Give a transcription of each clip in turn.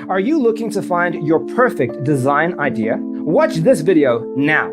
Are you looking to find your perfect design idea? Watch this video now.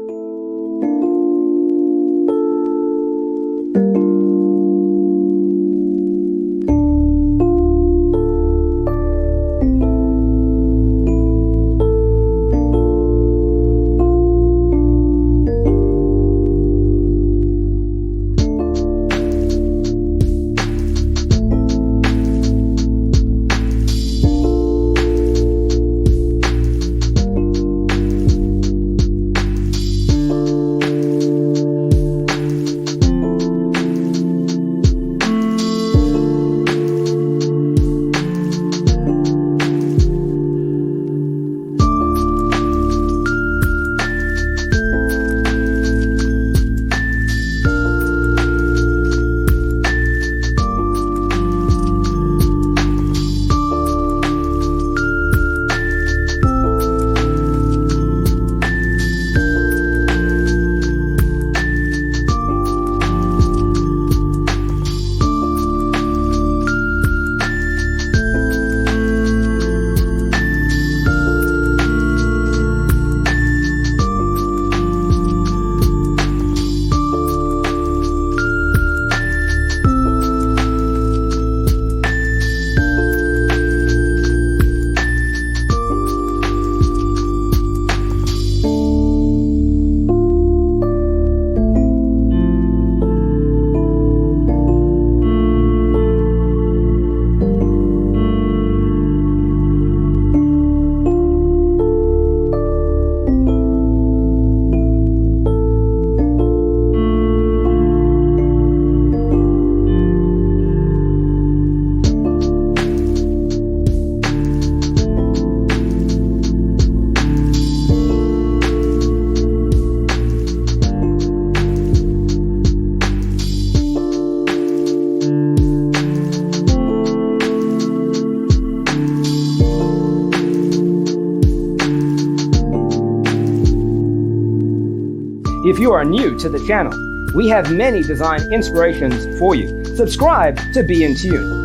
If you are new to the channel, we have many design inspirations for you. Subscribe to be in tune.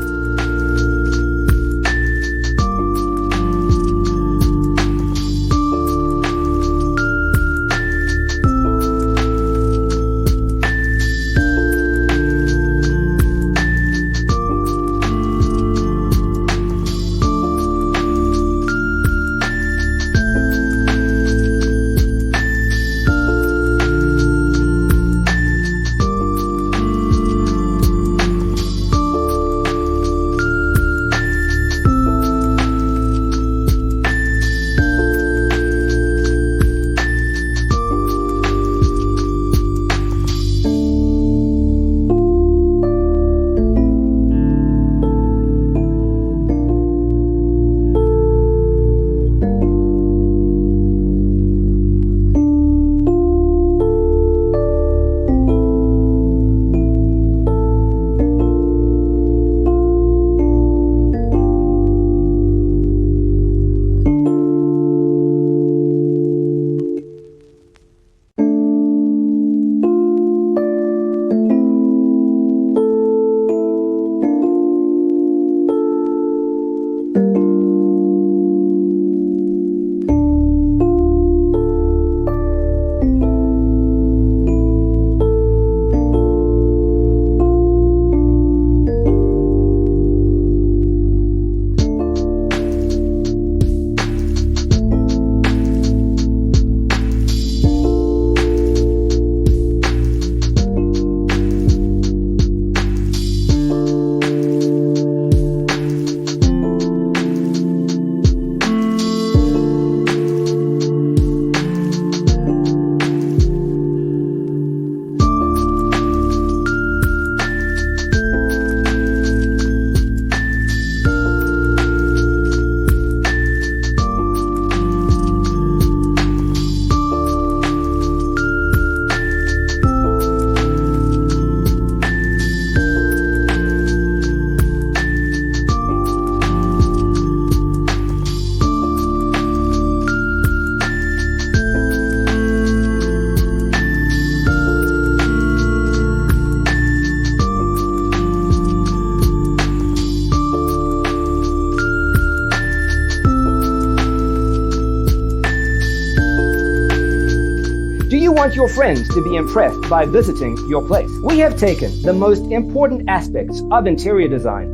Do you want your friends to be impressed by visiting your place? We have taken the most important aspects of interior design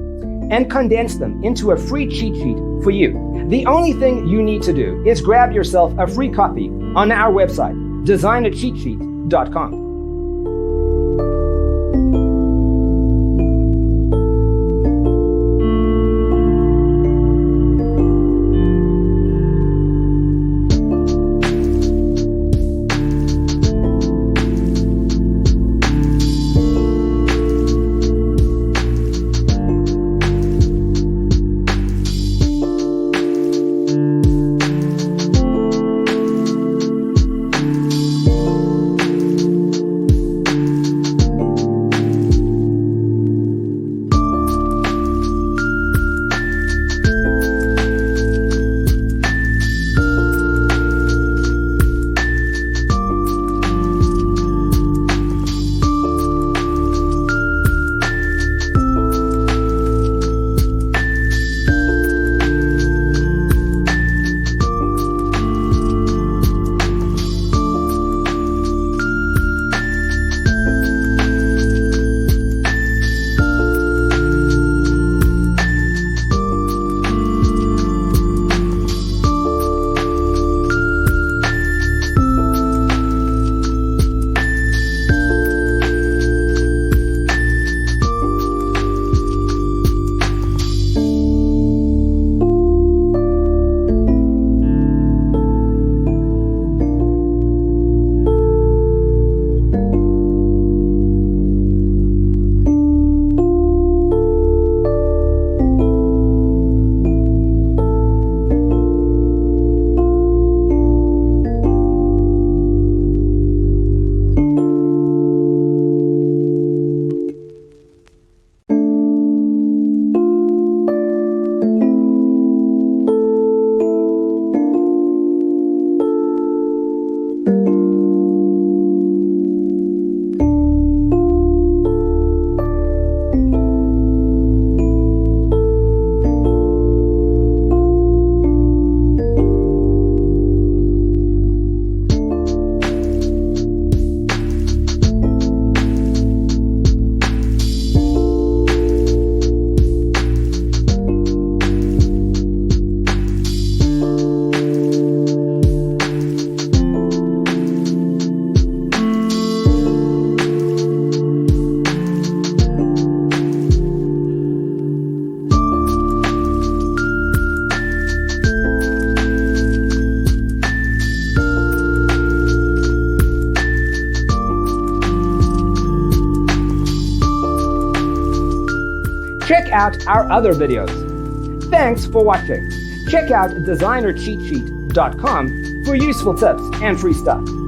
and condensed them into a free cheat sheet for you. The only thing you need to do is grab yourself a free copy on our website, designercheatsheet.com. Check out our other videos. Thanks for watching. Check out designercheatsheet.com for useful tips and free stuff.